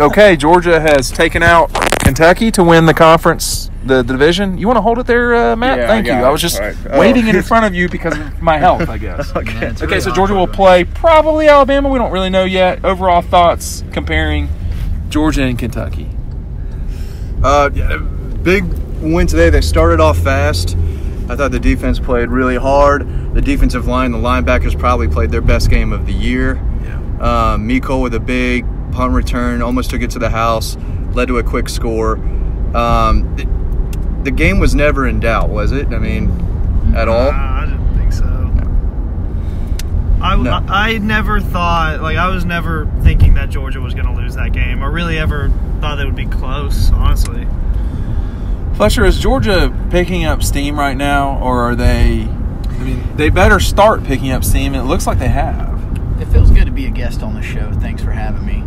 Okay, Georgia has taken out Kentucky to win the conference, the division. You want to hold it there, Matt? Yeah, Thank you. I was just waiting in front of you because of my health, I guess. Okay, so Georgia will play probably Alabama. We don't really know yet. Overall thoughts comparing Georgia and Kentucky. Big win today. They started off fast. I thought the defense played really hard. The defensive line, the linebackers probably played their best game of the year. Yeah. Miko with a big punt return, almost took it to the house, led to a quick score. The game was never in doubt, was it? I mean, at all? I didn't think so. No. I never thought, I was never thinking that Georgia was going to lose that game. I really ever thought it would be close, honestly. Fletcher, is Georgia picking up steam right now, or are they? I mean, they better start picking up steam, and it looks like they have. It feels good to be a guest on the show. Thanks for having me.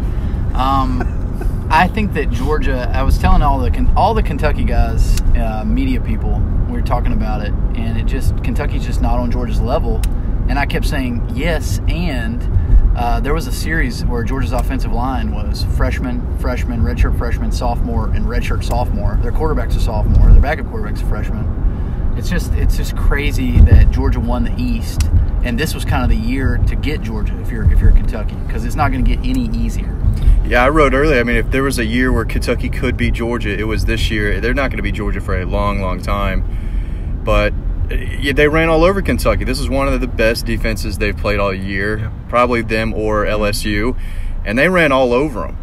I think that Georgia. I was telling all the Kentucky guys, media people, we were talking about it, and Kentucky's just not on Georgia's level. And I kept saying yes, and there was a series where Georgia's offensive line was freshman, redshirt freshman, sophomore, and redshirt sophomore. Their quarterback's a sophomore. Their backup quarterback's a freshman. It's just crazy that Georgia won the East, and this was kind of the year to get Georgia if you're Kentucky, because it's not going to get any easier. Yeah, I wrote earlier, I mean, if there was a year where Kentucky could beat Georgia, it was this year. They're not going to beat Georgia for a long, long time. But they ran all over Kentucky. This is one of the best defenses they've played all year, yeah. Probably them or LSU. And they ran all over them.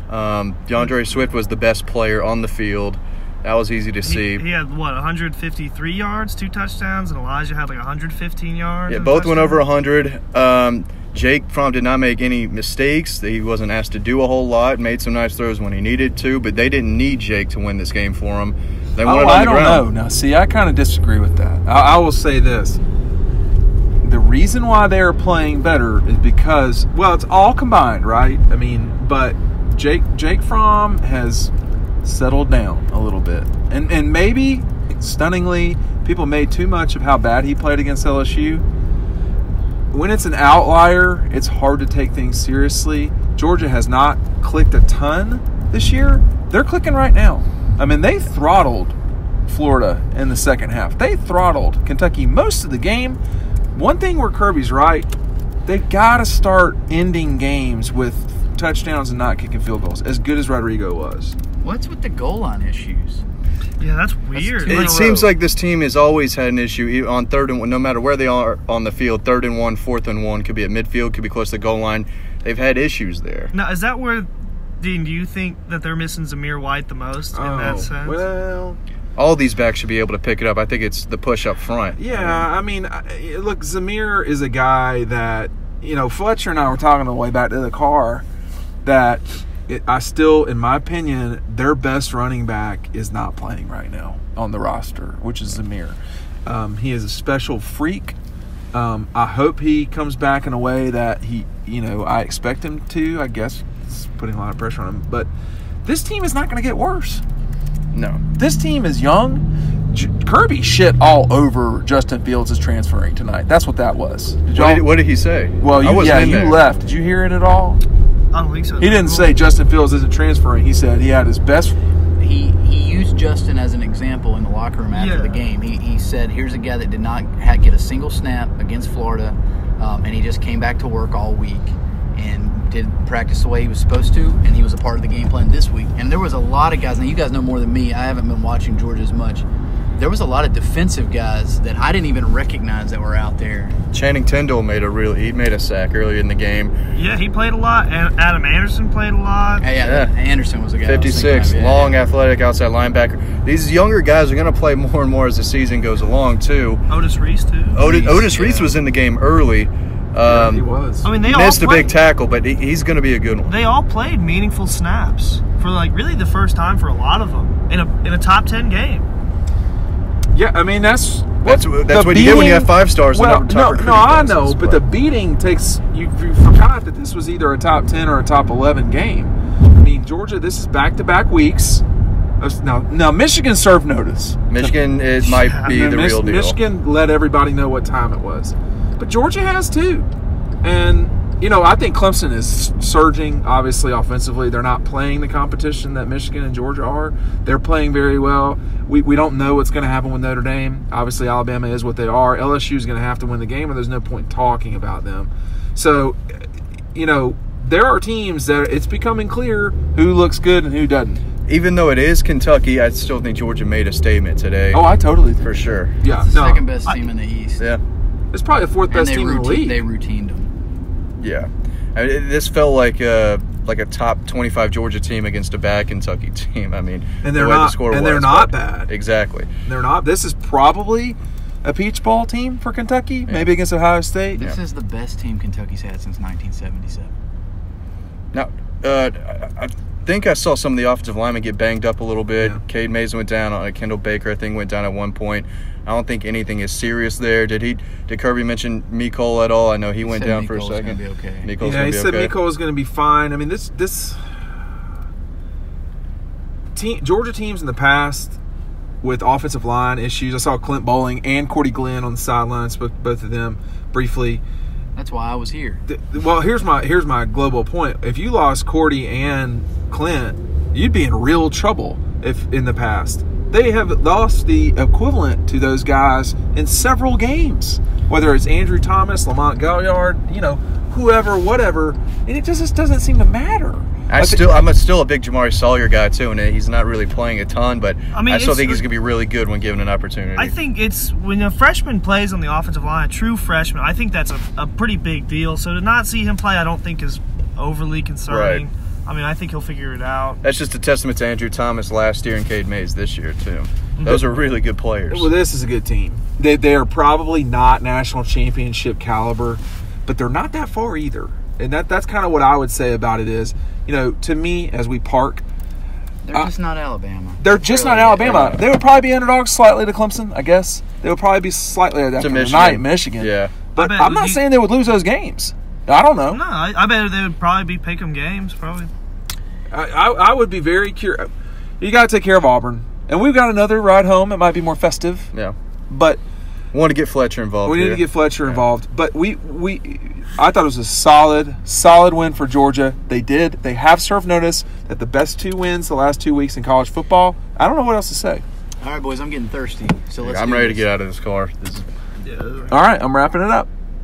DeAndre Swift was the best player on the field. That was easy to see. He had, 153 yards, 2 touchdowns, and Elijah had 115 yards. Yeah, both went over 100. Jake Fromm did not make any mistakes. He wasn't asked to do a whole lot, made some nice throws when he needed to, but they didn't need Jake to win this game for them. They won it on the ground. I don't know. Now, see, I kind of disagree with that. I will say this. The reason why they are playing better is because, it's all combined, right? I mean, but Jake Fromm has settled down a little bit. And maybe, stunningly, people made too much of how bad he played against LSU. When it's an outlier, it's hard to take things seriously. Georgia has not clicked a ton this year. They're clicking right now. I mean, they throttled Florida in the second half. They throttled Kentucky most of the game. One thing where Kirby's right, they've got to start ending games with touchdowns and not kicking field goals, as good as Rodrigo was. What's with the goal line issues? Yeah, that's weird. It seems like this team has always had an issue on 3rd and 1, no matter where they are on the field. 3rd and 1, 4th and 1, could be at midfield, could be close to the goal line. They've had issues there. Now, is that where, Dean, do you think that they're missing Zamir White the most in that sense? Well, all these backs should be able to pick it up. I think it's the push up front. Yeah, I mean, look, Zamir is a guy that, Fletcher and I were talking on the way back to the car that I still, in my opinion, their best running back is not playing right now on the roster, which is Zamir. He is a special freak. I hope he comes back in a way that I expect him to. I guess it's putting a lot of pressure on him. But this team is not going to get worse. No. This team is young. Kirby shit all over Justin Fields is transferring tonight. That's what that was. What did he say? Well, you left. Did you hear it at all? I don't think so. He didn't say Justin Fields isn't transferring. He said he had his best. He used Justin as an example in the locker room after the game. He said, here's a guy that did not get a single snap against Florida, and he just came back to work all week and did practice the way he was supposed to, and he was a part of the game plan this week. And there was a lot of guys. Now, you guys know more than me. I haven't been watching Georgia as much. There was a lot of defensive guys that I didn't even recognize that were out there. Channing Tindall made a sack earlier in the game. Yeah, he played a lot. And Adam Anderson played a lot. Yeah. Anderson was a guy. 56, long, athletic, outside linebacker. These younger guys are going to play more and more as the season goes along, too. Otis Reese, too. Otis Reese was in the game early. He was. I mean, they missed a big tackle, but he's going to be a good one. They all played meaningful snaps for really the first time for a lot of them in a top 10 game. Yeah, I mean that's what you get when you have 5 stars. Well, no, I know, but the beating takes. You forgot that this was either a top 10 or a top 11 game. I mean, Georgia, this is back-to-back weeks. Now Michigan served notice. Michigan might be the real deal. Michigan let everybody know what time it was, but Georgia has too. And I think Clemson is surging, obviously, offensively. They're not playing the competition that Michigan and Georgia are. They're playing very well. We don't know what's going to happen with Notre Dame. Obviously, Alabama is what they are. LSU is going to have to win the game, or there's no point talking about them. So, there are teams that it's becoming clear who looks good and who doesn't. Even though it is Kentucky, I still think Georgia made a statement today. Oh, I totally think for sure. Yeah, It's the second best team in the East. Yeah. It's probably the fourth best team in the league. They routined them. Yeah. I mean, this felt like a top 25 Georgia team against a bad Kentucky team. I mean, and they're not bad. Exactly. They're not. This is probably a Peach Bowl team for Kentucky, maybe against Ohio State. This is the best team Kentucky's had since 1977. Now, I think I saw some of the offensive linemen get banged up a little bit. Yeah. Cade Mays went down. Kendall Baker, I think, went down at one point. I don't think anything is serious there. Did Kirby mention Mecole at all? I know he went down for a second. Gonna be okay. Mecole's he said Mecole is going to be fine. I mean, this team, Georgia teams in the past with offensive line issues. I saw Clint Bowling and Cordy Glenn on the sidelines, spoke to both of them briefly. That's why I was here. Well, here's my global point. If you lost Cordy and Clint, you'd be in real trouble if in the past. They have lost the equivalent to those guys in several games, whether it's Andrew Thomas, Lamont Galliard, whoever, whatever, and it just doesn't seem to matter. I'm still a big Jamari Sawyer guy too, and he's not really playing a ton, but I still think he's going to be really good when given an opportunity. I think it's when a freshman plays on the offensive line, a true freshman, I think that's a pretty big deal. So to not see him play, I don't think is overly concerning. Right. I mean, I think he'll figure it out. That's just a testament to Andrew Thomas last year and Cade Mays this year too. Those are really good players. Well, this is a good team. They are probably not national championship caliber, but they're not that far either. And that's kind of what I would say about it is, to me, as we park, they're just not Alabama. They're just not Alabama. They would probably be underdogs slightly to Clemson, I guess. They would probably be slightly after tonight, Michigan. Yeah. But I'm not saying they would lose those games. I don't know. No, I bet they would probably be pick-em games, probably. I would be very curious. You got to take care of Auburn. And we've got another ride home. It might be more festive. Yeah. But we want to get Fletcher involved. We need to get Fletcher involved. But I thought it was a solid win for Georgia. They did. They have served notice that the best 2 wins the last 2 weeks in college football. I don't know what else to say. All right, boys, I'm getting thirsty. So I'm ready to get out of this car. All right, I'm wrapping it up.